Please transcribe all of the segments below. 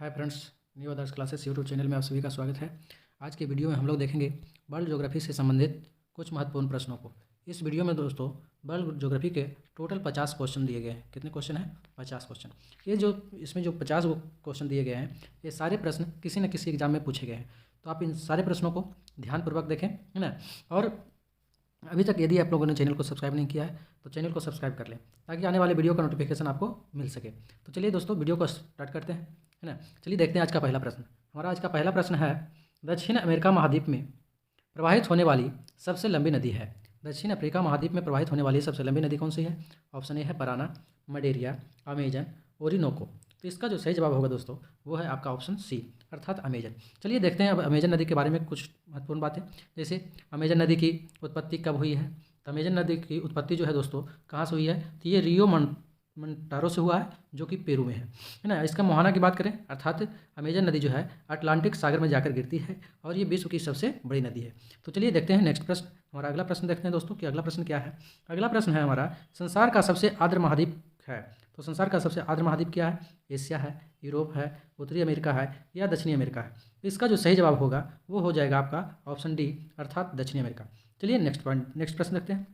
Hi friends, new others classes YouTube channel में आप सभी का स्वागत है। आज के वीडियो में हम लोग देखेंगे वर्ल्ड ज्योग्राफी से संबंधित कुछ महत्वपूर्ण प्रश्नों को। इस वीडियो में दोस्तों वर्ल्ड ज्योग्राफी के टोटल 50 क्वेश्चन दिए गए हैं। कितने क्वेश्चन हैं? 50 क्वेश्चन। ये जो इसमें जो 50 क्वेश्चन दिए गए हैं, ये सारे प्रश्न किसी न किसी एग्जाम में पूछे गए हैं। तो आप इन सारे प्रश्नों को ध्यानपूर्वक देखें, है ना। और अभी तक यदि आप लोगों ने चैनल को सब्सक्राइब नहीं किया है तो चैनल को सब्सक्राइब कर लें ताकि आने वाले वीडियो का नोटिफिकेशन आपको मिल सके। तो चलिए दोस्तों वीडियो को स्टार्ट करते हैं, है ना। चलिए देखते हैं आज का पहला प्रश्न। हमारा आज का पहला प्रश्न है, दक्षिण अमेरिका महाद्वीप में प्रवाहित होने वाली सबसे लंबी नदी है। दक्षिण अफ्रीका महाद्वीप में प्रवाहित होने वाली सबसे लंबी नदी कौन सी है? ऑप्शन ए है पराना, मडेरिया, अमेजन, ओरिनोको। तो इसका जो सही जवाब होगा दोस्तों वो है आपका ऑप्शन सी, अर्थात अमेजन। चलिए देखते हैं अब अमेजन नदी के बारे में कुछ महत्वपूर्ण बातें। जैसे अमेजन नदी की उत्पत्ति कब हुई है? तो अमेजन नदी की उत्पत्ति जो है दोस्तों कहाँ से हुई है? तो ये रियो मंटारो से हुआ है, जो कि पेरू में है ना। इसका मुहाना की बात करें, अर्थात अमेजन नदी जो है अटलांटिक सागर में जाकर गिरती है और ये विश्व की सबसे बड़ी नदी है। तो चलिए देखते हैं नेक्स्ट प्रश्न। हमारा अगला प्रश्न देखते हैं दोस्तों कि अगला प्रश्न क्या है। अगला प्रश्न है हमारा, संसार का सबसे आर्द्र महाद्वीप है। तो संसार का सबसे आर्द्र महाद्वीप क्या है? एशिया है, यूरोप है, उत्तरी अमेरिका है या दक्षिणी अमेरिका है? तो इसका जो सही जवाब होगा वो हो जाएगा आपका ऑप्शन डी, अर्थात दक्षिणी अमेरिका। चलिए नेक्स्ट प्रश्न देखते हैं।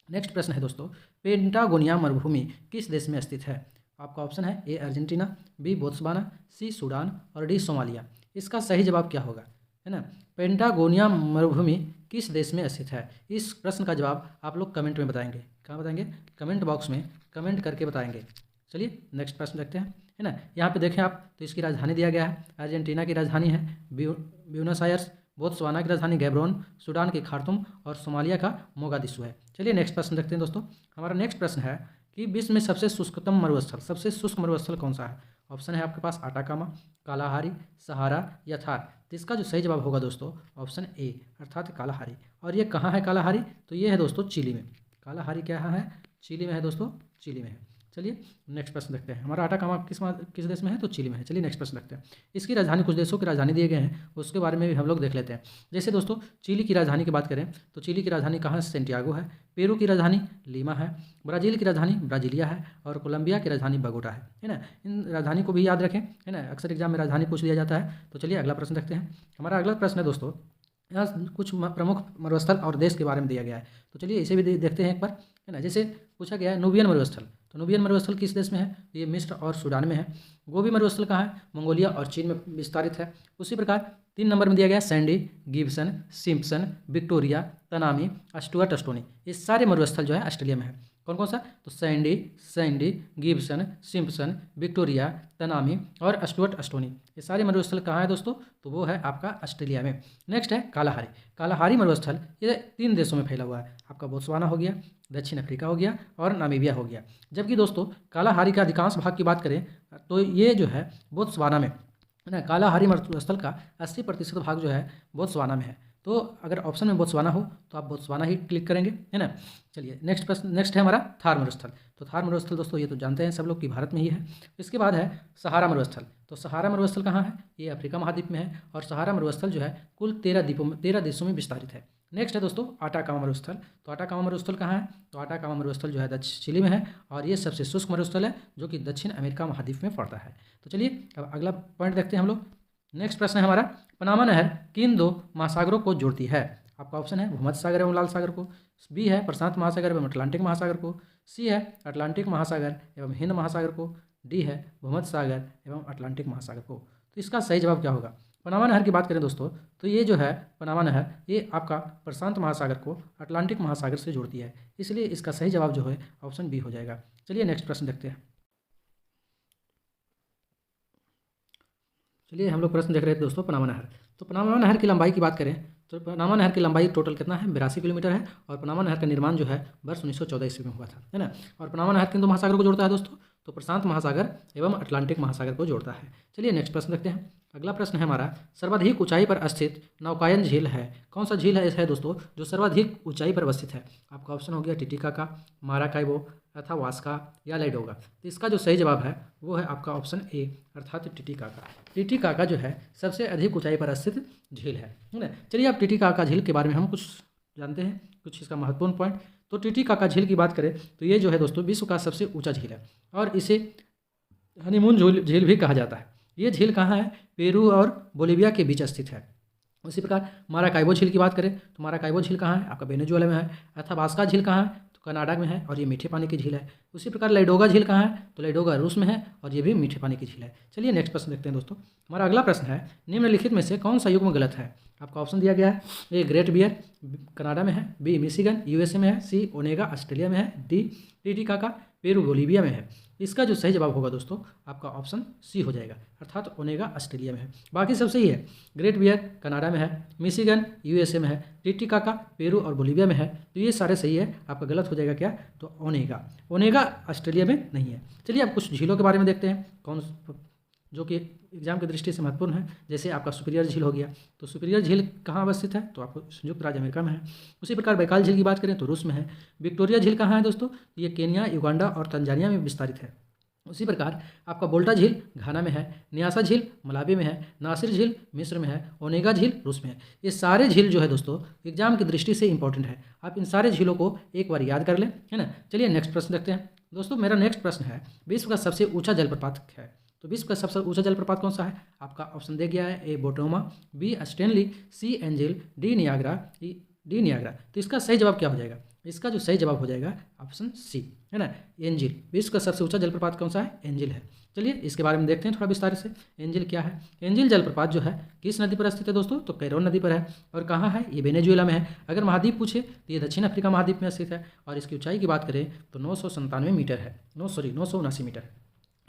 नेक्स्ट प्रश्न है दोस्तों, पेंटागोनिया मरुभूमि किस देश में स्थित है? आपका ऑप्शन है ए अर्जेंटीना, बी बोत्सवाना, सी सूडान और डी सोमालिया। इसका सही जवाब क्या होगा, है ना। पेंटागोनिया मरुभूमि किस देश में स्थित है? इस प्रश्न का जवाब आप लोग कमेंट में बताएंगे। कहाँ बताएंगे? कमेंट बॉक्स में कमेंट करके बताएंगे। चलिए नेक्स्ट प्रश्न देखते हैं, है ना। यहाँ पे देखें आप तो इसकी राजधानी दिया गया है, अर्जेंटीना की राजधानी है ब्यूनस आयर्स, बोत्सवाना की राजधानी गैब्रोन, सूडान की खार्तूम और सोमालिया का मोगादिशु है। चलिए नेक्स्ट प्रश्न देखते हैं दोस्तों। हमारा नेक्स्ट प्रश्न है कि विश्व में सबसे शुष्कतम मरुस्थल, सबसे शुष्क मरुस्थल कौन सा है? ऑप्शन है आपके पास आटाकामा, कालाहारी, सहारा या थार। तो इसका जो सही जवाब होगा दोस्तों ऑप्शन ए, अर्थात कालाहारी। और ये कहाँ है कालाहारी? तो ये है दोस्तों चिली में। कालाहारी क्या है? चिली में है दोस्तों, चिली में है। चलिए नेक्स्ट प्रश्न देखते हैं। हमारा आटाकामा किस देश में है? तो चिली में है। चलिए नेक्स्ट प्रश्न देखते हैं। इसकी राजधानी, कुछ देशों की राजधानी दिए गए हैं उसके बारे में भी हम लोग देख लेते हैं। जैसे दोस्तों चिली की राजधानी की बात करें तो चिली की राजधानी कहाँ है? सेंटियागो है। पेरू की राजधानी लीमा है। ब्राज़ील की राजधानी ब्राजीलिया है और कोलंबिया की राजधानी बगोटा है ना। इन राजधानी को भी याद रखें, है ना। अक्सर एग्जाम में राजधानी पूछ लिया जाता है। तो चलिए अगला प्रश्न देखते हैं। हमारा अगला प्रश्न है दोस्तों, यहाँ कुछ प्रमुख मरुस्थल और देश के बारे में दिया गया है। तो चलिए इसे भी देखते हैं एक बार, है ना। जैसे पूछा गया है नूबियन मरुस्थल, तो नूबियन मरुस्थल किस देश में है? ये मिस्र और सूडान में है। गोबी मरुस्थल कहाँ है? मंगोलिया और चीन में विस्तारित है। उसी प्रकार 3 नंबर में दिया गया Sandy, Gibson, Simpson, Victoria, Tanami, Stuart stony. ये सारे मरुस्थल जो है ऑस्ट्रेलिया में है। कौन कौन सा? तो Sandy, Gibson, Simpson, Victoria, Tanami और स्टुअर्ट स्टोनी। ये सारे मरुस्थल कहाँ है दोस्तों? तो वो है आपका ऑस्ट्रेलिया में। नेक्स्ट है कालाहारी। कालाहारी मरुस्थल ये 3 देशों में फैला हुआ है। आपका बोत्सवाना हो गया, दक्षिण अफ्रीका हो गया और नामीबिया हो गया। जबकि दोस्तों कालाहारी का अधिकांश भाग की बात करें तो ये जो है बोत्सवाना में, है ना। कालाहारी मरुस्थल का 80% भाग जो है बोत्सवाना में है। तो अगर ऑप्शन में बोत्सवाना हो तो आप बोत्सवाना ही क्लिक करेंगे, है ना। चलिए नेक्स्ट प्रश्न, नेक्स्ट है हमारा थार मरुस्थल। तो थार मरुस्थल दोस्तों ये तो जानते हैं सब लोग कि भारत में ही है। इसके बाद है सहारा मरुस्थल। तो सहारा मरुस्थल कहाँ है? ये अफ्रीका महाद्वीप में है और सहारा मरुस्थल जो है कुल 13 देशों में विस्तारित है। नेक्स्ट है दोस्तों आटाकामा मरुस्थल। तो आटाकामा मरुस्थल कहाँ है? तो आटाकामा मरुस्थल जो है दक्षिण चिली में है और ये सबसे शुष्क मरुस्थल है जो कि दक्षिण अमेरिका महाद्वीप में पड़ता है। तो चलिए अब अगला पॉइंट देखते हैं हम लोग। नेक्स्ट प्रश्न है हमारा, पनामा नहर किन 2 महासागरों को जोड़ती है? आपका ऑप्शन है भूमध्य सागर एवं लाल सागर को, बी है प्रशांत महासागर एवं अटलांटिक महासागर को, सी है अटलांटिक महासागर एवं हिंद महासागर को, डी है भूमध्य सागर एवं अटलांटिक महासागर को। तो इसका सही जवाब क्या होगा? पनामा नहर की बात करें दोस्तों तो ये जो है पनामा नहर ये आपका प्रशांत महासागर को अटलांटिक महासागर से जोड़ती है, इसलिए इसका सही जवाब जो है ऑप्शन बी हो जाएगा। चलिए नेक्स्ट प्रश्न देखते हैं। चलिए हम लोग प्रश्न देख रहे थे दोस्तों पनामा नहर। तो पनामा नहर की लंबाई की बात करें तो पनामा नहर की लंबाई टोटल कितना है? 82 किलोमीटर है और पनामा नहर का निर्माण जो है वर्ष 1914 ईस्वी में हुआ था, है ना। और पनामा नहर किन 2 महासागर को जोड़ता है दोस्तों? तो प्रशांत महासागर एवं अटलांटिक महासागर को जोड़ता है। चलिए नेक्स्ट प्रश्न देखते हैं। अगला प्रश्न है हमारा, सर्वाधिक ऊंचाई पर स्थित नौकायन झील है। कौन सा झील है दोस्तों जो सर्वाधिक ऊंचाई पर अवस्थित है? आपका ऑप्शन हो गया टिटिकाका, माराकाइबो, अथावास्का या लाडोगा। तो इसका जो सही जवाब है वो है आपका ऑप्शन ए, अर्थात टिटिकाका। टिटिकाका जो है सबसे अधिक ऊंचाई पर स्थित झील है ना। चलिए अब टिटिकाका झील के बारे में हम कुछ जानते हैं, कुछ इसका महत्वपूर्ण पॉइंट। तो टिटिकाका झील की बात करें तो ये जो है दोस्तों विश्व का सबसे ऊंचा झील है और इसे हनीमून झील भी कहा जाता है। ये झील कहाँ है? पेरू और बोलिविया के बीच स्थित है। उसी प्रकार माराकाइबो झील की बात करें तो माराकाइबो झील कहाँ है? आपका वेनेजुएला में है। अथाबास्का झील कहाँ है? तो कनाडा में है और ये मीठे पानी की झील है। उसी प्रकार लैडोगा झील कहाँ है? तो लैडोगा रूस में है और ये भी मीठे पानी की झील है। चलिए नेक्स्ट प्रश्न देखते हैं दोस्तों। हमारा अगला प्रश्न है, निम्नलिखित में से कौन सा युग्म गलत है? आपका ऑप्शन दिया गया है, ए ग्रेट बियर कनाडा में है, बी मिशिगन यूएसए में है, सी ओनेगा ऑस्ट्रेलिया में है, डी टीटिकाका पेरू बोलिविया में है। इसका जो सही जवाब होगा दोस्तों आपका ऑप्शन सी हो जाएगा, अर्थात ओनेगा ऑस्ट्रेलिया में है। बाकी सब सही है। ग्रेट बियर कनाडा में है, मिशिगन यूएसए में है, टीटिकाका पेरू और बोलिविया में है, तो ये सारे सही है। आपका गलत हो जाएगा क्या? तो ओनेगा ऑस्ट्रेलिया में नहीं है। चलिए अब कुछ झीलों के बारे में देखते हैं कौन जो कि एग्जाम की दृष्टि से महत्वपूर्ण है। जैसे आपका सुपीरियर झील हो गया, तो सुपीरियर झील कहाँ अवस्थित है? तो आपको संयुक्त राज्य अमेरिका में है। उसी प्रकार बैकाल झील की बात करें तो रूस में है। विक्टोरिया झील कहाँ है दोस्तों? ये केन्या, युगांडा और तंजानिया में विस्तारित है। उसी प्रकार आपका बोल्टा झील घाना में है, न्यासा झील मलावी में है, नासिर झील मिस्र में है, ओनेगा झील रूस में है। ये सारे झील जो है दोस्तों एग्जाम की दृष्टि से इंपॉर्टेंट है। आप इन सारे झीलों को एक बार याद कर लें, है ना। चलिए नेक्स्ट प्रश्न देखते हैं दोस्तों। मेरा नेक्स्ट प्रश्न है, विश्व का सबसे ऊंचा जलप्रपात है? तो विश्व का सबसे ऊंचा जलप्रपात कौन सा है? आपका ऑप्शन दे गया है, ए बोटोमा, बी स्टैनली, सी एंजिल, डी नियाग्रा। तो इसका सही जवाब क्या हो जाएगा? इसका जो सही जवाब हो जाएगा ऑप्शन सी, है ना, एंजिल। विश्व का सबसे ऊंचा जलप्रपात कौन सा है? एंजिल है। चलिए इसके बारे में देखते हैं थोड़ा विस्तार से। एंजिल क्या है? एंजिल जलप्रपात जो है किस नदी पर स्थित है दोस्तों? तो कैरोन नदी पर है। और कहाँ है? ये वेनेजुएला में है। अगर महाद्वीप पूछे तो ये दक्षिण अफ्रीका महाद्वीप में स्थित है। और इसकी ऊंचाई की बात करें तो 997 मीटर है, 979 मीटर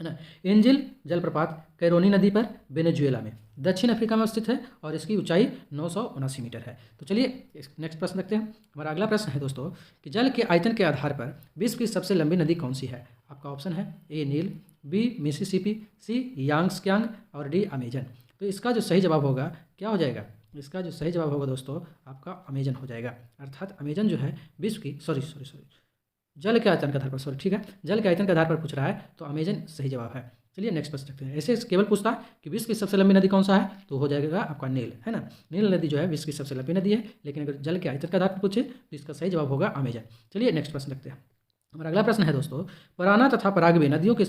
है ना। एंजिल जलप्रपात कैरोनी नदी पर वेनेजुएला में दक्षिण अफ्रीका में स्थित है और इसकी ऊंचाई 979 मीटर है। तो चलिए नेक्स्ट प्रश्न देखते हैं। हमारा अगला प्रश्न है दोस्तों कि जल के आयतन के आधार पर विश्व की सबसे लंबी नदी कौन सी है? आपका ऑप्शन है, ए नील, बी मिसिसिपी, सी यांगस्यांग और डी अमेजन। तो इसका जो सही जवाब होगा क्या हो जाएगा? इसका जो सही जवाब होगा दोस्तों आपका अमेजन हो जाएगा, अर्थात अमेजन जो है विश्व की सॉरी जल के आयतन के आधार पर ठीक है, जल के आयतन के आधार पर पूछ रहा है तो अमेजन सही जवाब है। चलिए नेक्स्ट प्रश्न देखते हैं। ऐसे केवल पूछता है कि विश्व की सबसे लंबी नदी कौन सा है, तो हो जाएगा आपका नील, है ना। नील नदी जो है विश्व की सबसे लंबी नदी है, लेकिन अगर जल के आयतन के आधार पर पूछे तो इसका सही जवाब होगा अमेजन। चलिए नेक्स्ट प्रश्न देखते हैं। हमारा अगला प्रश्न है दोस्तों, पराना तथा पराग्वे नदियों के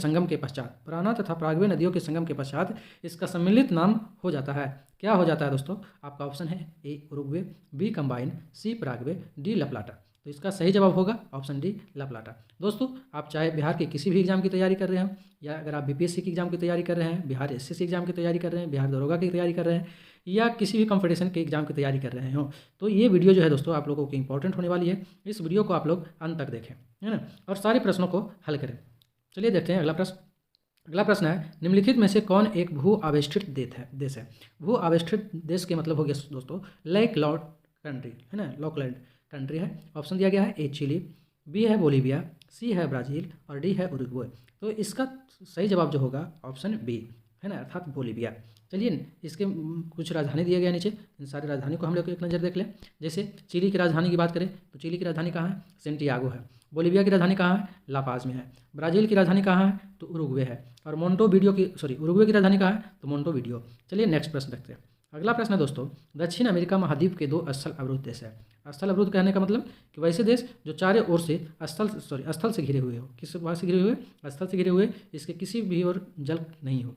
संगम के पश्चात इसका सम्मिलित नाम हो जाता है। क्या हो जाता है दोस्तों? आपका ऑप्शन है, ए उरुग्वे, बी कंबाइन, सी पराग्वे, डी लप्लाटा। तो इसका सही जवाब होगा ऑप्शन डी लप्लाटा। दोस्तों आप चाहे बिहार के किसी भी एग्जाम की तैयारी कर रहे हैं, या अगर आप बीपीएससी की एग्जाम की तैयारी कर रहे हैं, बिहार एसएससी एग्जाम की तैयारी कर रहे हैं, बिहार दरोगा की तैयारी कर रहे हैं, या किसी भी कंपटीशन के एग्जाम की तैयारी कर रहे हो, तो ये वीडियो जो है दोस्तों आप लोगों की इंपॉर्टेंट होने वाली है। इस वीडियो को आप लोग अंत तक देखें, है ना, और सारे प्रश्नों को हल करें। चलिए देखते हैं अगला प्रश्न। अगला प्रश्न है, निम्नलिखित में से कौन एक भू आवेष्टित देश है? भू आवेष्टित देश के मतलब हो गया दोस्तों लैंड लॉक्ड कंट्री, है ना, लॉकलैंड कंट्री है। ऑप्शन दिया गया है, ए चिली, बी है बोलिविया, सी है ब्राज़ील और डी है उरुग्वे। तो इसका सही जवाब जो होगा ऑप्शन बी, है ना, अर्थात बोलिविया। चलिए इसके कुछ राजधानी दिए गए नीचे, इन सारी राजधानी को हम लोग एक नज़र देख लें। जैसे चिली की राजधानी की बात करें तो चिली की राजधानी कहाँ है? सेंटियागो है। बोलिविया की राजधानी कहाँ है? लापाज में है। ब्राज़ील की राजधानी कहाँ है? तो उरुग्वे है। और उरुग्वे की राजधानी कहाँ है? तो मोन्टोवीडियो। चलिए नेक्स्ट प्रश्न देखते हैं। अगला प्रश्न है दोस्तों, दक्षिण अमेरिका महाद्वीप के 2 स्थल अवरुद्ध देश है। स्थल अवरुद्ध कहने का मतलब कि वैसे देश जो चारों ओर से स्थल से घिरे हुए हो। किस बात से घिरे हुए? स्थल से घिरे हुए, इसके किसी भी ओर जल नहीं हो,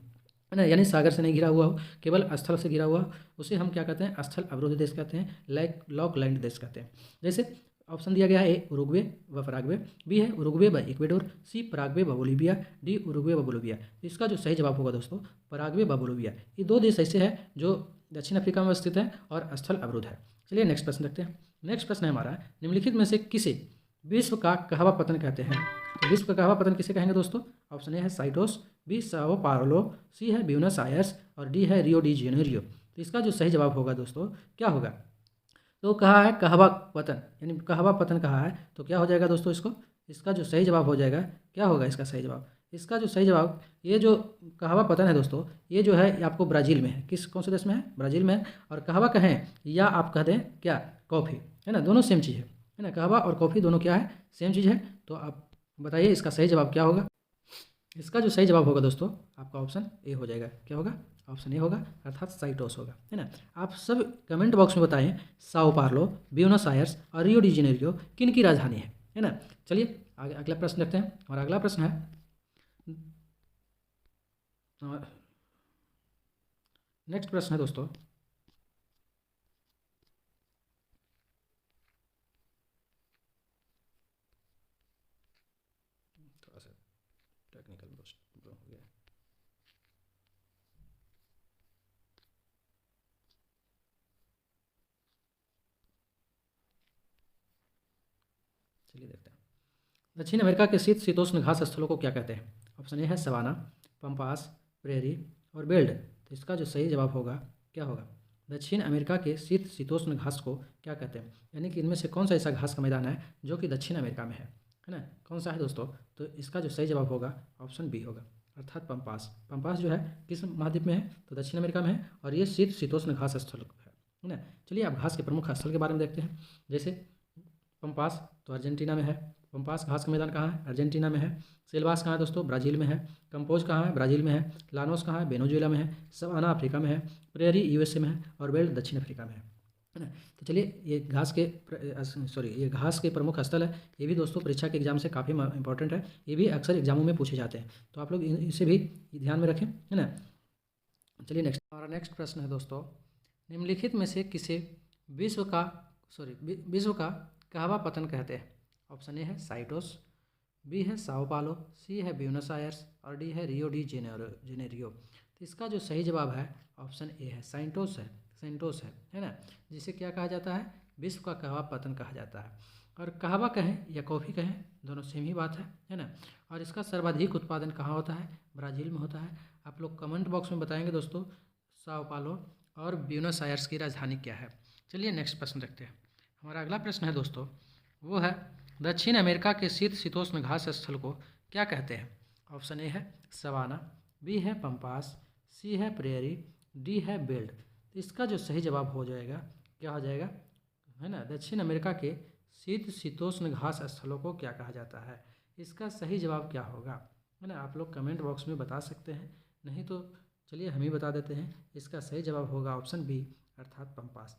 है ना, यानी सागर से नहीं घिरा हुआ हो, केवल स्थल से घिरा हुआ हो, उसे हम क्या कहते हैं? स्थल अवरुद्ध देश कहते हैं, लॉकलैंड देश कहते हैं। जैसे ऑप्शन दिया गया है, ए उरुग्वे व पराग्वे, बी है उरुग्वे व इक्वेडोर, सी पराग्वे व बोलिविया, डी उरुग्वे व बोलिविया। इसका जो सही जवाब होगा दोस्तों पराग्वे व बोलिविया। ये 2 देश ऐसे हैं जो दक्षिण अफ्रीका में स्थित है और स्थल अवरुद्ध है। चलिए नेक्स्ट प्रश्न देखते हैं। नेक्स्ट प्रश्न है हमारा, निम्नलिखित में से किसे विश्व का कहवा पतन कहते हैं? तो विश्व का कहवा पतन किसे कहेंगे दोस्तों? ऑप्शन ए है साइटोस, बी साओ पाउलो, सी है ब्यूनस आयर्स और डी है रियो डी जेनेरियो। तो इसका जो सही जवाब होगा दोस्तों क्या होगा? तो कहा है कहवा पतन, यानी कहवा पतन कहा है, तो क्या हो जाएगा दोस्तों? इसका जो सही जवाब हो जाएगा क्या होगा? इसका सही जवाब, इसका जो सही जवाब, ये जो कहवा पतन है दोस्तों, ये जो है आपको ब्राज़ील में है। कौन से देश में है? ब्राज़ील में है। और कहवा कहें या आप कह दें क्या, कॉफ़ी, है ना, दोनों सेम चीज़ है ना, कहवा और कॉफ़ी दोनों क्या है? सेम चीज़ है। तो आप बताइए इसका सही जवाब क्या होगा? इसका जो सही जवाब होगा दोस्तों आपका ऑप्शन ए हो जाएगा। क्या होगा? ऑप्शन ए होगा, अर्थात साइटोस होगा, है ना। आप सब कमेंट बॉक्स में बताएं साओ पाउलो, ब्यूनस आयर्स और रियो डी जेनेरियो किन की राजधानी है ना। चलिए आगे अगला प्रश्न देखते हैं। हमारा अगला प्रश्न है, नेक्स्ट प्रश्न है दोस्तों, थोड़ा सा टेक्निकल प्रॉब्लम हो गया। चलिए देखते हैं। दक्षिण अमेरिका के शीत शीतोष्ण घास स्थलों को क्या कहते हैं? ऑप्शन ए है सवाना, पंपास, प्रेरी और बेल्ट। तो इसका जो सही जवाब होगा क्या होगा? दक्षिण अमेरिका के शीत शीतोष्ण घास को क्या कहते हैं, यानी कि इनमें से कौन सा ऐसा घास का मैदान है जो कि दक्षिण अमेरिका में है ना? कौन सा है दोस्तों? तो इसका जो सही जवाब होगा ऑप्शन बी होगा, अर्थात पंपास। पंपास जो है किस महाद्वीप में है? तो दक्षिण अमेरिका में है, और ये शीत शीतोष्ण घास स्थल है ना। चलिए अब घास के प्रमुख स्थल के बारे में देखते हैं। जैसे पंपास तो अर्जेंटीना में है। पंपास घास का मैदान कहाँ है? अर्जेंटीना में है। सेल्वास कहाँ है दोस्तों? ब्राज़ील में है। कंपोज कहाँ है? ब्राज़ील में है। लानोस कहाँ है? वेनेजुएला में है। सवाना अफ्रीका में है। प्रेयरी यूएसए में है। और बेल्ट दक्षिण अफ्रीका में है ना। तो चलिए ये घास के प्रमुख स्थल है। ये भी दोस्तों परीक्षा के एग्जाम से काफ़ी इंपॉर्टेंट है। ये भी अक्सर एग्जामों में पूछे जाते हैं, तो आप लोग इसे भी ध्यान में रखें, है ना। चलिए हमारा नेक्स्ट प्रश्न है दोस्तों, निम्नलिखित में से किसे विश्व का कहवा पतन कहते हैं? ऑप्शन ए है साइटोस, बी है साओ पालो, सी है ब्यूनस आयर्स और डी है रियो डी जेनेरियो। तो इसका जो सही जवाब है ऑप्शन ए है सेंटोस है ना, जिसे क्या कहा जाता है? विश्व का कहवा पतन कहा जाता है। और कहवा कहें या कॉफ़ी कहें, दोनों सेम ही बात है ना। और इसका सर्वाधिक उत्पादन कहाँ होता है? ब्राज़ील में होता है। आप लोग कमेंट बॉक्स में बताएंगे दोस्तों साओ पालो और ब्यूनस आयर्स की राजधानी क्या है। चलिए नेक्स्ट प्रश्न देखते हैं। हमारा अगला प्रश्न है दोस्तों, वो है दक्षिण अमेरिका के शीत शीतोष्ण घास स्थल को क्या कहते हैं? ऑप्शन ए है सवाना, बी है पंपास, सी है प्रेयरी, डी है बेल्ट। तो इसका जो सही जवाब हो जाएगा क्या हो जाएगा, है ना, दक्षिण अमेरिका के शीत शीतोष्ण घास स्थलों को क्या कहा जाता है? इसका सही जवाब क्या होगा, है ना। आप लोग कमेंट बॉक्स में बता सकते हैं, नहीं तो चलिए हम ही बता देते हैं। इसका सही जवाब होगा ऑप्शन बी, अर्थात पंपास।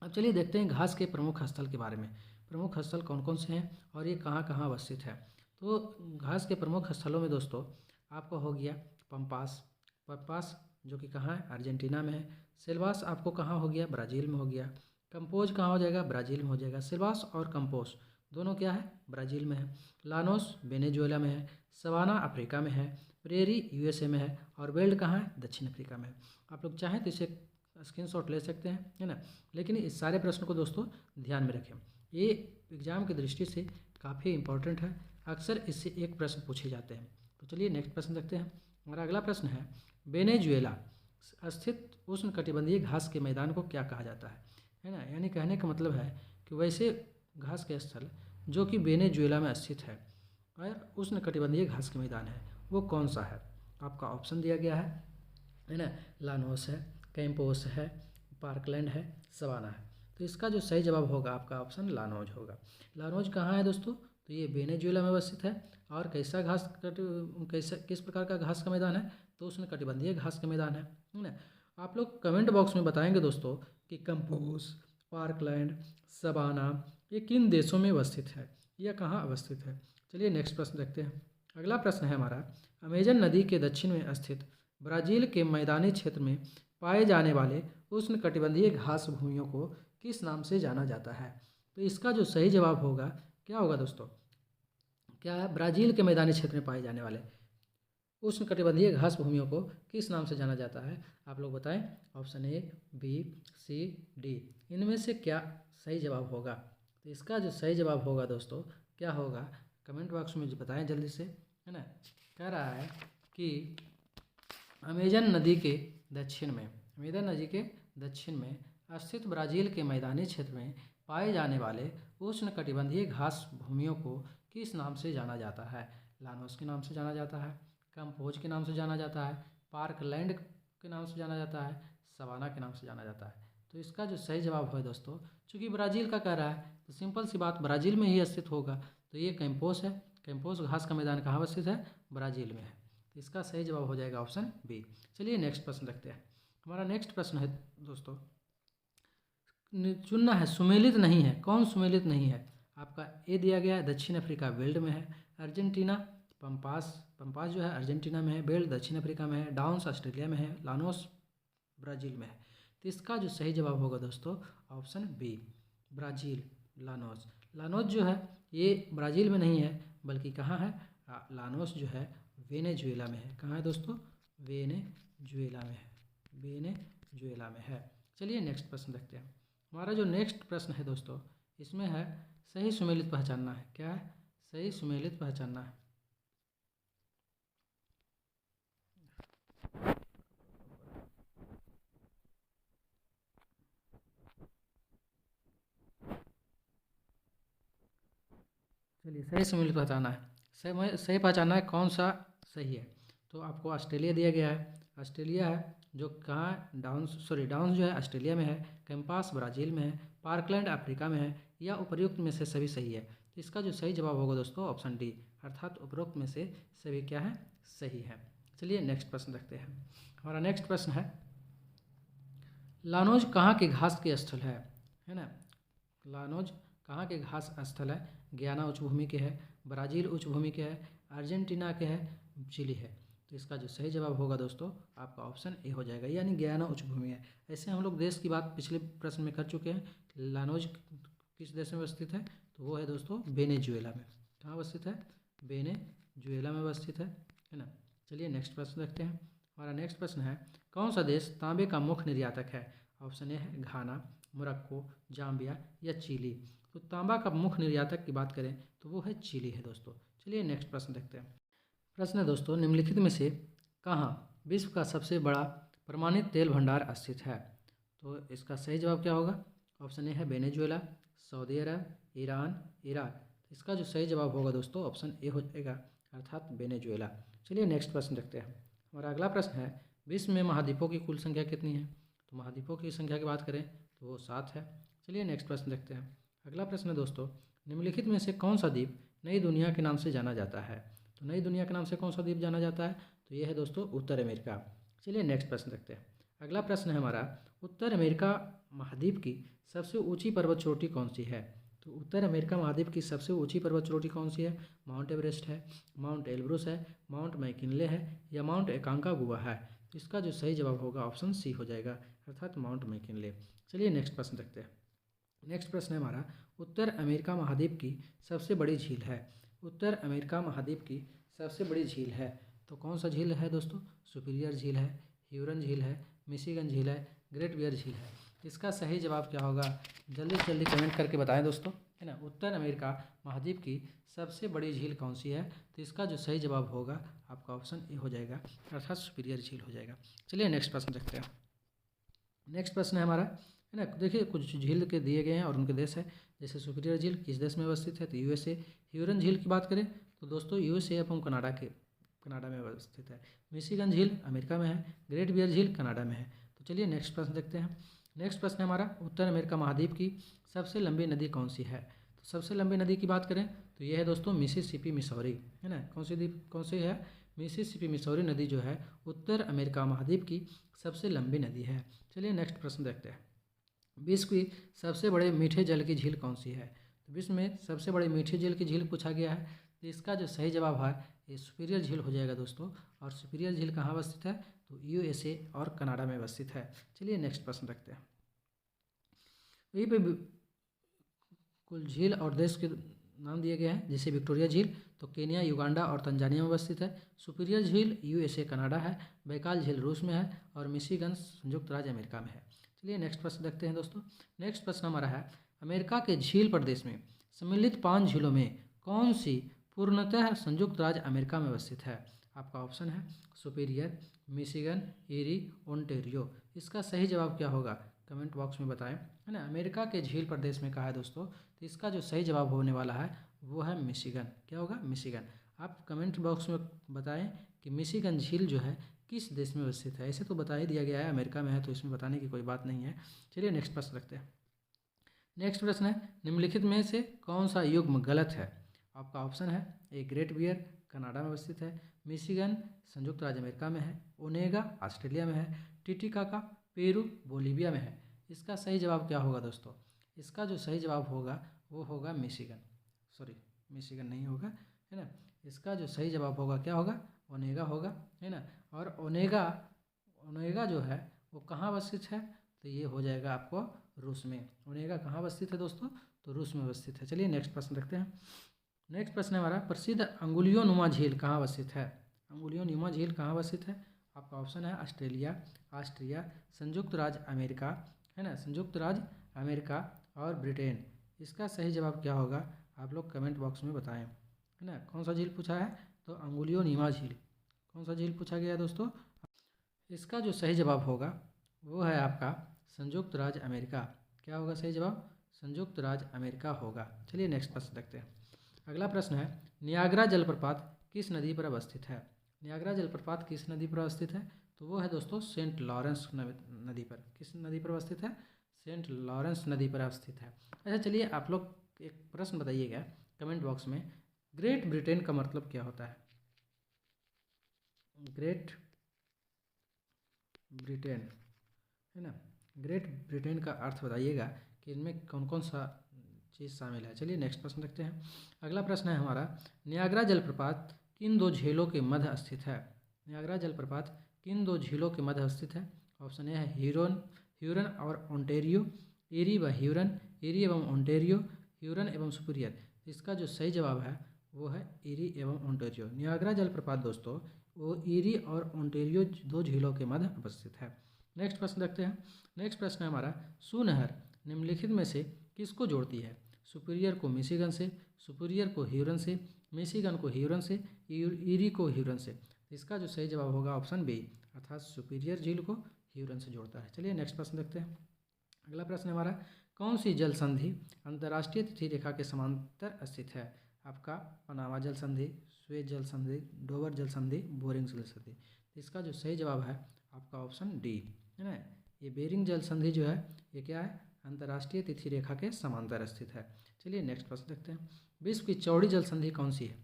अब चलिए देखते हैं घास के प्रमुख स्थल के बारे में। प्रमुख स्थल कौन कौन से हैं और ये कहाँ कहाँ अवस्थित है? तो घास के प्रमुख स्थलों में दोस्तों आपको हो गया पंपास जो कि कहाँ है? अर्जेंटीना में है। सेल्वास आपको कहाँ हो गया? ब्राज़ील में हो गया। कंपोज कहाँ हो जाएगा? ब्राज़ील में हो जाएगा। सेल्वास और कंपोज दोनों क्या है? ब्राज़ील में है। लानोस वेनेजुएला में है। सवाना अफ्रीका में है। प्रेरी यूएसए में है। और बेल्ट कहाँ है? दक्षिण अफ्रीका में है। आप लोग चाहें तो इसे स्क्रीनशॉट ले सकते हैं, है ना। लेकिन इस सारे प्रश्न को दोस्तों ध्यान में रखें, ये एग्जाम की दृष्टि से काफ़ी इंपॉर्टेंट है। अक्सर इससे एक प्रश्न पूछे जाते हैं। तो चलिए नेक्स्ट प्रश्न देखते हैं। हमारा अगला प्रश्न है, वेनेजुएला स्थित उष्णकटिबंधीय घास के मैदान को क्या कहा जाता है ना। यानी कहने का मतलब है कि वैसे घास के स्थल जो कि वेनेजुएला में स्थित है और उष्णकटिबंधीय घास के मैदान है, वो कौन सा है? आपका ऑप्शन दिया गया है ना। लानोस है, कैंपोस है, पार्कलैंड है, सवाना है। तो इसका जो सही जवाब होगा आपका ऑप्शन लानोज होगा। लानोज कहाँ है दोस्तों? तो ये वेनेजुएला में अवस्थित है। और किस प्रकार का घास का मैदान है? तो उसमें कटिबंधीय घास का मैदान है ना। आप लोग कमेंट बॉक्स में बताएंगे दोस्तों कि कंपोज, पार्कलैंड, सवाना ये किन देशों में अवस्थित है या कहाँ अवस्थित है। चलिए नेक्स्ट प्रश्न देखते हैं। अगला प्रश्न है हमारा, अमेजन नदी के दक्षिण में स्थित ब्राज़ील के मैदानी क्षेत्र में पाए जाने वाले उष्णकटिबंधीय घास भूमियों को किस नाम से जाना जाता है? तो इसका जो सही जवाब होगा क्या होगा दोस्तों? क्या है? ब्राज़ील के मैदानी क्षेत्र में पाए जाने वाले उष्णकटिबंधीय घास भूमियों को किस नाम से जाना जाता है? आप लोग बताएं। Option A, B, C, D, इनमें से क्या सही जवाब होगा? तो इसका जो सही जवाब होगा दोस्तों क्या होगा? कमेंट बॉक्स में बताएं जल्दी से, है ना। कह रहा है कि अमेजन नदी के दक्षिण में स्थित ब्राज़ील के मैदानी क्षेत्र में पाए जाने वाले उष्णकटिबंधीय घास भूमियों को किस नाम से जाना जाता है? लानोस के नाम से जाना जाता है, कंपोज के नाम से जाना जाता है, पार्कलैंड के नाम से जाना जाता है, सवाना के नाम से जाना जाता है। तो इसका जो सही जवाब है दोस्तों, चूँकि ब्राज़ील का कह रहा है तो सिंपल सी बात, ब्राज़ील में ही स्थित होगा। तो ये कैंपोस है। कैंपोस घास का मैदान कहाँ स्थित है? ब्राज़ील में है। तो इसका सही जवाब हो जाएगा ऑप्शन बी। चलिए नेक्स्ट प्रश्न देखते हैं। हमारा नेक्स्ट प्रश्न है दोस्तों, चुनना है सुमेलित नहीं है। कौन सुमेलित नहीं है? आपका ए दिया गया है दक्षिण अफ्रीका बेल्ट में है, अर्जेंटीना पंपास जो है अर्जेंटीना में है, बेल्ट दक्षिण अफ्रीका में है, डाउन्स ऑस्ट्रेलिया में है, लानोस ब्राज़ील में है। तो इसका जो सही जवाब होगा दोस्तों option B, Brazil, llanos. Llanos जो है ये ब्राज़ील में नहीं है, बल्कि कहाँ है, लानोस जो है वेनेजुएला में है। कहाँ है दोस्तों, वेनेजुएला में है, वेनेजुएला में है। चलिए नेक्स्ट प्रश्न देखते हैं। हमारा जो नेक्स्ट प्रश्न है दोस्तों, इसमें है सही सुमेलित पहचानना है। क्या है, सही सुमेलित पहचानना है। चलिए सही सुमेलित पहचानना है, सही पहचानना है कौन सा सही है। तो आपको ऑस्ट्रेलिया दिया गया है, ऑस्ट्रेलिया है जो कहाँ है, डाउन्स जो है ऑस्ट्रेलिया में है, कैंपास ब्राज़ील में है, पार्कलैंड अफ्रीका में है, या उपयुक्त में से सभी सही है। तो इसका जो सही जवाब होगा दोस्तों ऑप्शन डी, अर्थात उपरोक्त में से सभी क्या है, सही है। चलिए नेक्स्ट प्रश्न देखते हैं। हमारा नेक्स्ट प्रश्न है लानोज कहाँ के घास के स्थल है ना। लानोज कहाँ के घास स्थल है, गयाना उच्च भूमि के है, ब्राज़ील उच्च भूमि के है, अर्जेंटीना के है, चिली है। तो इसका जो सही जवाब होगा दोस्तों आपका ऑप्शन ए हो जाएगा, यानी गयाना उच्च भूमि है। ऐसे हम लोग देश की बात पिछले प्रश्न में कर चुके हैं। लानोज किस देश में अवस्थित है, तो वो है दोस्तों वेनेजुएला में। कहाँ अवस्थित है, वेनेजुएला में अवस्थित है ना। चलिए नेक्स्ट प्रश्न देखते हैं। हमारा नेक्स्ट प्रश्न है कौन सा देश तांबे का मुख्य निर्यातक है। ऑप्शन ए है घाना, मोरक्को, जाम्बिया या चिली। तो तांबा का मुख्य निर्यातक की बात करें तो वो है चिली है दोस्तों। चलिए नेक्स्ट प्रश्न देखते हैं। प्रश्न है दोस्तों निम्नलिखित में से कहाँ विश्व का सबसे बड़ा प्रमाणित तेल भंडार स्थित है। तो इसका सही जवाब क्या होगा, ऑप्शन ए है वेनेजुएला, सऊदी अरब, ईरान, इराक। इसका जो सही जवाब होगा दोस्तों ऑप्शन ए हो जाएगा, अर्थात वेनेजुएला। चलिए नेक्स्ट प्रश्न देखते हैं। हमारा अगला प्रश्न है विश्व में महाद्वीपों की कुल संख्या कितनी है। तो महाद्वीपों की संख्या की बात करें तो वो 7 है। चलिए नेक्स्ट प्रश्न देखते हैं। अगला प्रश्न है दोस्तों निम्नलिखित में से कौन सा द्वीप नई दुनिया के नाम से जाना जाता है। तो नई दुनिया के नाम से कौन सा द्वीप जाना जाता है, तो ये है दोस्तों उत्तर अमेरिका। चलिए नेक्स्ट प्रश्न देखते हैं। अगला प्रश्न है हमारा उत्तर अमेरिका महाद्वीप की सबसे ऊंची पर्वत चोटी कौन सी है। तो उत्तर अमेरिका महाद्वीप की सबसे ऊंची पर्वत चोटी कौन सी है, माउंट एवरेस्ट है, माउंट एल्ब्रुस है, माउंट मैकिनले है, या माउंट एकांकागुआ है। तो इसका जो सही जवाब होगा ऑप्शन सी हो जाएगा, अर्थात माउंट मैकिनले। चलिए नेक्स्ट प्रश्न देखते हैं। नेक्स्ट प्रश्न है हमारा उत्तर अमेरिका महाद्वीप की सबसे बड़ी झील है। उत्तर अमेरिका महाद्वीप की सबसे बड़ी झील है तो कौन सा झील है दोस्तों, सुपीरियर झील है, ह्यूरन झील है, मिशिगन झील है, ग्रेट बियर झील है। इसका सही जवाब क्या होगा, जल्दी से जल्दी कमेंट करके बताएं दोस्तों, है ना। उत्तर अमेरिका महाद्वीप की सबसे बड़ी झील कौन सी है, तो इसका जो सही जवाब होगा आपका ऑप्शन ए हो जाएगा, अर्थात सुपीरियर झील हो जाएगा। चलिए नेक्स्ट प्रश्न देखते हैं। नेक्स्ट प्रश्न है हमारा, है ना। देखिए कुछ झील के दिए गए हैं और उनके देश है। जैसे सुपीरियर झील किस देश में अवस्थित है, तो यूएसए। ह्यूरन झील की बात करें तो दोस्तों यूएसए एवं कनाडा में अवस्थित है। मिशिगन झील अमेरिका में है, ग्रेट बियर झील कनाडा में है। तो चलिए नेक्स्ट प्रश्न देखते हैं। नेक्स्ट प्रश्न है हमारा उत्तर अमेरिका महाद्वीप की सबसे लंबी नदी कौन सी है। तो सबसे लंबी नदी की बात करें तो यह है दोस्तों मिसिसिपी मिसौरी, है ना। कौन सी है, मिसिसिपी मिसौरी नदी जो है उत्तर अमेरिका महाद्वीप की सबसे लंबी नदी है। चलिए नेक्स्ट प्रश्न देखते हैं। विश्व की सबसे बड़े मीठे जल की झील कौन सी है। तो विश्व में सबसे बड़े मीठे जल की झील पूछा गया है। तो इसका जो सही जवाब है ये सुपीरियर झील हो जाएगा दोस्तों। और सुपीरियर झील कहाँ अवस्थित है, तो यूएसए और कनाडा में अवस्थित है। चलिए नेक्स्ट प्रश्न रखते हैं। यहीं पे कुल झील और देश के नाम दिए गए हैं। जैसे विक्टोरिया झील तो केन्या, युगांडा और तंजानिया में अवस्थित है। सुपीरियर झील यूएसए कनाडा है। बैकाल झील रूस में है और मिशिगन संयुक्त राज्य अमेरिका में है। चलिए नेक्स्ट प्रश्न देखते हैं दोस्तों। नेक्स्ट प्रश्न हमारा है अमेरिका के झील प्रदेश में सम्मिलित 5 झीलों में कौन सी पूर्णतः संयुक्त राज्य अमेरिका में अवस्थित है। आपका ऑप्शन है सुपीरियर, मिशिगन, एरी, ओंटेरियो। इसका सही जवाब क्या होगा कमेंट बॉक्स में बताएं, है ना। अमेरिका के झील प्रदेश में कहा है दोस्तों, तो इसका जो सही जवाब होने वाला है वो है मिशिगन। क्या होगा, मिशिगन। आप कमेंट बॉक्स में बताएं कि मिशिगन झील जो है किस देश में अवस्थित है। ऐसे तो बता ही दिया गया है अमेरिका में है, तो इसमें बताने की कोई बात नहीं है। चलिए नेक्स्ट प्रश्न रखते हैं। नेक्स्ट प्रश्न है निम्नलिखित में से कौन सा युग्म गलत है। आपका ऑप्शन है ए ग्रेट बियर कनाडा में अवस्थित है, मिशिगन संयुक्त राज्य अमेरिका में है, ओनेगा ऑस्ट्रेलिया में है, टिटिकाका पेरू बोलीविया में है। इसका सही जवाब क्या होगा दोस्तों, इसका जो सही जवाब होगा वो होगा मिशिगन। मिशिगन नहीं होगा, है ना। इसका जो सही जवाब होगा क्या होगा, ओनेगा होगा, है ना। और ओनेगा जो है वो कहाँ अवस्थित है? तो ये हो जाएगा आपको रूस में। ओनेगा कहाँ अवस्थित है दोस्तों? तो रूस में अवस्थित है। चलिए नेक्स्ट प्रश्न देखते हैं। नेक्स्ट प्रश्न है हमारा, प्रसिद्ध अंगुलियों नुमा झील कहाँ अवस्थित है? अंगुलियों नुमा झील कहाँ अवस्थित है? आपका ऑप्शन है ऑस्ट्रेलिया, ऑस्ट्रिया, संयुक्त राज्य अमेरिका, है ना, संयुक्त राज्य अमेरिका और ब्रिटेन। इसका सही जवाब क्या होगा आप लोग कमेंट बॉक्स में बताएं, है ना। कौन सा झील पूछा है? तो अंगुलियों नुमा झील। कौन सा झील पूछा गया है दोस्तों? इसका जो सही जवाब होगा वो है आपका संयुक्त राज्य अमेरिका। क्या होगा सही जवाब? संयुक्त राज्य अमेरिका होगा। चलिए नेक्स्ट प्रश्न देखते हैं। अगला प्रश्न है, नियाग्रा जलप्रपात किस नदी पर अवस्थित है? नियाग्रा जलप्रपात किस नदी पर अवस्थित है? तो वो है दोस्तों सेंट लॉरेंस नदी पर। किस नदी पर अवस्थित है? सेंट लॉरेंस नदी पर अवस्थित है। अच्छा चलिए आप लोग एक प्रश्न बताइएगा कमेंट बॉक्स में, ग्रेट ब्रिटेन का मतलब क्या होता है? ग्रेट ब्रिटेन, है ना, ग्रेट ब्रिटेन का अर्थ बताइएगा कि इनमें कौन कौन सा चीज़ शामिल है। चलिए नेक्स्ट प्रश्न देखते हैं। अगला प्रश्न है हमारा, नियाग्रा जलप्रपात किन दो झीलों के मध्य स्थित है? नियाग्रा जलप्रपात किन दो झीलों के मध्य स्थित है? ऑप्शन ए है ह्यूरन और ओंटेरियो, एरी व ह्यूरन, एरी एवं ओंटेरियो, ह्यूरन एवं सुपीरियर। इसका जो सही जवाब है वो है एरी एवं ओंटेरियो। नियाग्रा जलप्रपात दोस्तों वो एरी और ओंटेरियो दो झीलों के मध्य अवस्थित है। नेक्स्ट प्रश्न देखते हैं। नेक्स्ट प्रश्न है हमारा, सू नहर निम्नलिखित में से किसको जोड़ती है? सुपीरियर को मिशिगन से, सुपीरियर को ह्यूरन से, मिशिगन को ह्यूरन से, ईरी को ह्यूरन से। इसका जो सही जवाब होगा ऑप्शन बी, अर्थात सुपीरियर झील को ह्यूरन से जोड़ता है। चलिए नेक्स्ट प्रश्न देखते हैं। अगला प्रश्न हमारा, कौन सी जल संधि अंतर्राष्ट्रीय तिथि रेखा के समांतर स्थित है? आपका पनामा जल संधि, सुएज जल संधि, डोवर जल संधि, बोरिंग जल संधि। इसका जो सही जवाब है आपका ऑप्शन डी, है ना। ये बेरिंग जल संधि जो है ये क्या है? अंतर्राष्ट्रीय तिथि रेखा के समांतर स्थित है। चलिए नेक्स्ट प्रश्न देखते हैं। विश्व की चौड़ी जल संधि कौन सी है?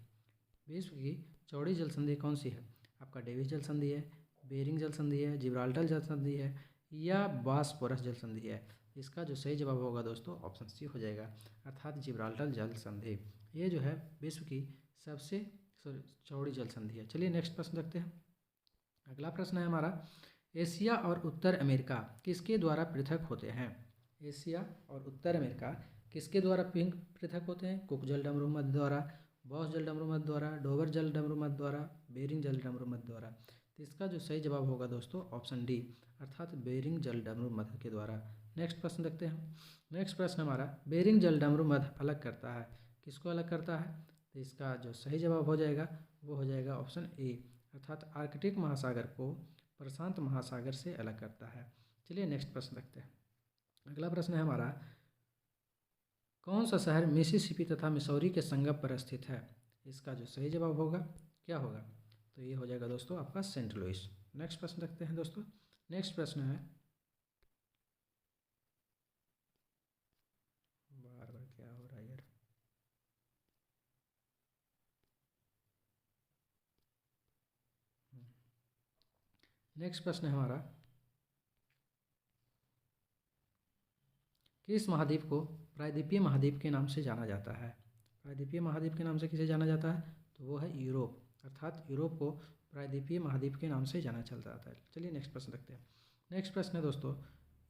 विश्व की चौड़ी जल संधि कौन सी है? आपका डेविस जल संधि है, बेरिंग जल संधि है, जिब्राल्टर जल संधि है या बॉस्फोरस जल संधि है? इसका जो सही जवाब होगा दोस्तों ऑप्शन सी हो जाएगा, अर्थात जिब्राल्टर जल संधि। ये जो है विश्व की सबसे चौड़ी जल संधि है। चलिए नेक्स्ट प्रश्न देखते हैं। अगला प्रश्न है हमारा, एशिया और उत्तर अमेरिका किसके द्वारा पृथक होते हैं? एशिया और उत्तर अमेरिका किसके द्वारा पृथक होते हैं? कुक जल डमरू मध्य द्वारा, बॉस जल डमरू मध्य द्वारा, डोवर जल डमरू मध्य द्वारा, बेरिंग जल डमरू मध्य द्वारा। तो इसका जो सही जवाब होगा दोस्तों ऑप्शन डी, अर्थात बेरिंग जल डमरू मध्य के द्वारा। नेक्स्ट प्रश्न देखते हैं। नेक्स्ट प्रश्न हमारा, बेरिंग जल डमरू मध्य अलग करता है, किसको अलग करता है? तो इसका जो सही जवाब हो जाएगा वो हो जाएगा ऑप्शन ए, अर्थात आर्कटिक महासागर को प्रशांत महासागर से अलग करता है। चलिए नेक्स्ट प्रश्न देखते हैं। अगला प्रश्न है हमारा, कौन सा शहर मिसिसिपी तथा मिसौरी के संगम पर स्थित है? इसका जो सही जवाब होगा क्या होगा? तो ये हो जाएगा दोस्तों आपका सेंट लुइस। नेक्स्ट प्रश्न देखते हैं दोस्तों। नेक्स्ट प्रश्न है, बार बार क्या हो रहा है यार, नेक्स्ट प्रश्न है हमारा, किस महाद्वीप को प्रायद्वीपीय महाद्वीप के नाम से जाना जाता है? प्रायद्वीपीय महाद्वीप के नाम से किसे जाना जाता है? तो वो है यूरोप, अर्थात यूरोप को प्रायद्वीपीय महाद्वीप के नाम से जाना चलता है। चलिए नेक्स्ट प्रश्न देखते हैं। नेक्स्ट प्रश्न है दोस्तों,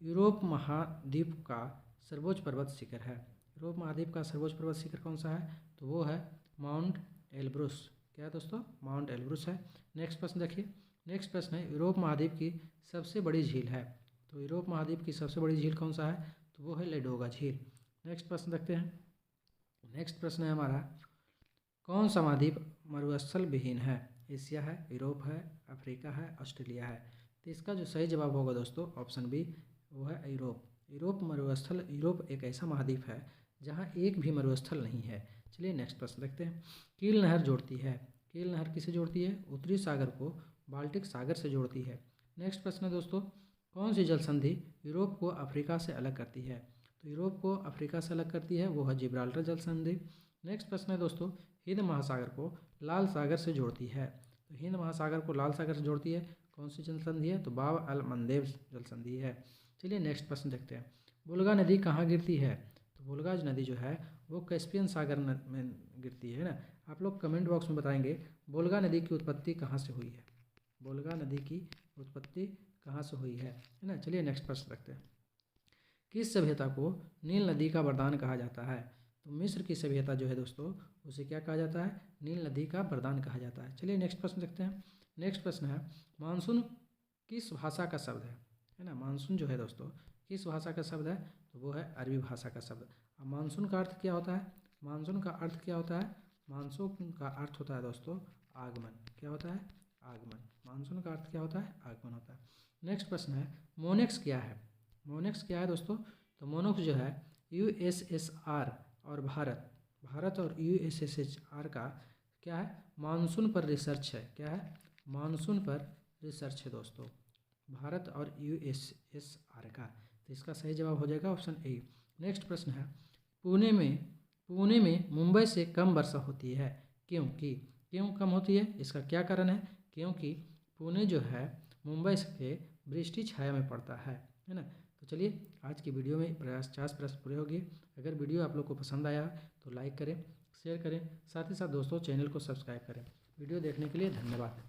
यूरोप महाद्वीप का सर्वोच्च पर्वत शिखर है। यूरोप महाद्वीप का सर्वोच्च पर्वत शिखर कौन सा है? तो वो है माउंट एल्ब्रुस। क्या है दोस्तों? माउंट एल्ब्रुस है। नेक्स्ट प्रश्न देखिए। नेक्स्ट प्रश्न है, यूरोप महाद्वीप की सबसे बड़ी झील है। तो यूरोप महाद्वीप की सबसे बड़ी झील कौन सा है? तो वो है लेडोगा झील। नेक्स्ट प्रश्न देखते हैं। नेक्स्ट प्रश्न है हमारा, कौन सा महाद्वीप मरुस्थल विहीन है? एशिया है, यूरोप है, अफ्रीका है, ऑस्ट्रेलिया है। तो इसका जो सही जवाब होगा दोस्तों ऑप्शन बी, वो है यूरोप। यूरोप एक ऐसा महाद्वीप है जहाँ एक भी मरुस्थल नहीं है। चलिए नेक्स्ट प्रश्न देखते हैं। कील नहर जोड़ती है, कील नहर किसे जोड़ती है? उत्तरी सागर को बाल्टिक सागर से जोड़ती है। नेक्स्ट प्रश्न है दोस्तों, कौन सी जल संधि यूरोप को अफ्रीका से अलग करती है? तो यूरोप को अफ्रीका से अलग करती है वो है जिब्राल्टर जल संधि। नेक्स्ट प्रश्न है दोस्तों, हिंद महासागर को लाल सागर से जोड़ती है। तो हिंद महासागर को लाल सागर से जोड़ती है कौन सी जल संधि है? तो बाब अल मंदेब जल संधि है। चलिए नेक्स्ट प्रश्न देखते हैं। बुल्गा नदी कहाँ गिरती है? तो बुल्गा नदी जो है वो कैस्पियन सागर में गिरती है ना। आप लोग कमेंट बॉक्स में बताएंगे बुल्गा नदी की उत्पत्ति कहाँ से हुई है? बुल्गा नदी की उत्पत्ति कहाँ से हुई है ना। चलिए नेक्स्ट प्रश्न रखते हैं। किस सभ्यता को नील नदी का वरदान कहा जाता है? तो मिस्र की सभ्यता जो है दोस्तों, उसे क्या कहा जाता है? नील नदी का वरदान कहा जाता है। चलिए नेक्स्ट प्रश्न देखते हैं। नेक्स्ट प्रश्न है, मानसून किस भाषा का शब्द है ना। मानसून जो है दोस्तों किस भाषा का शब्द है? तो वो है अरबी भाषा का शब्द। अब मानसून का अर्थ क्या होता है? मानसून का अर्थ क्या होता है? मानसून का अर्थ होता है दोस्तों आगमन। क्या होता है? आगमन। मानसून का अर्थ क्या होता है? आगमन होता है। नेक्स्ट प्रश्न है, मोनेक्स क्या है? मोनेक्स क्या है दोस्तों? तो मोनेक्स जो है यूएसएसआर और भारत और यूएसएसआर का क्या है? मानसून पर रिसर्च है। क्या है? मानसून पर रिसर्च है दोस्तों, भारत और यूएसएसआर का। तो इसका सही जवाब हो जाएगा ऑप्शन ए। नेक्स्ट प्रश्न है, पुणे में मुंबई से कम वर्षा होती है, क्यों कम होती है? इसका क्या कारण है? क्योंकि पुणे जो है मुंबई से वृष्टि छाया में पड़ता है ना। तो चलिए आज की वीडियो में 50 प्रश्न पूरे हो गए। अगर वीडियो आप लोग को पसंद आया तो लाइक करें, शेयर करें, साथ ही साथ दोस्तों चैनल को सब्सक्राइब करें। वीडियो देखने के लिए धन्यवाद।